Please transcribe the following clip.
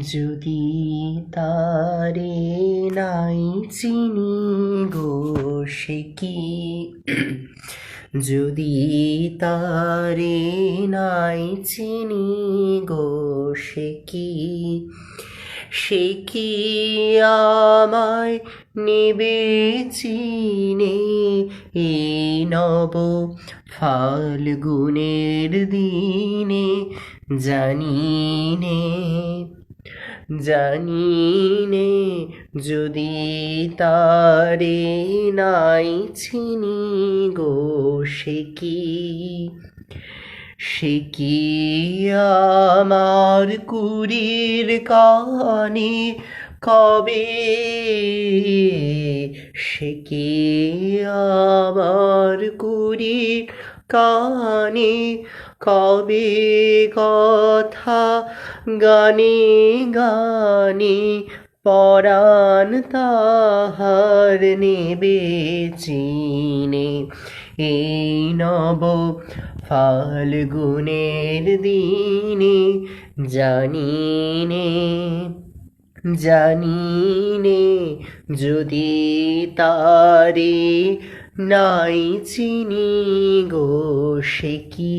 যদি তারে নাই চিনি গো সে কি যদি তারে নাই চিনি গো সে কি আমায় নেবে চিনে এই নব ফাল্গুনের দিনে জানি নে যদি তারে নাই চিনি গো সে কি আমার কুড়ির কানে কবে সে কি আমার কুড়ির কানে কবে কথা গানে গানে পরাণ তাহার নেবে চিনে এই নব ফাল্গুনের দিনে জানি নে যদি তারে নাই চিনি গো সে কি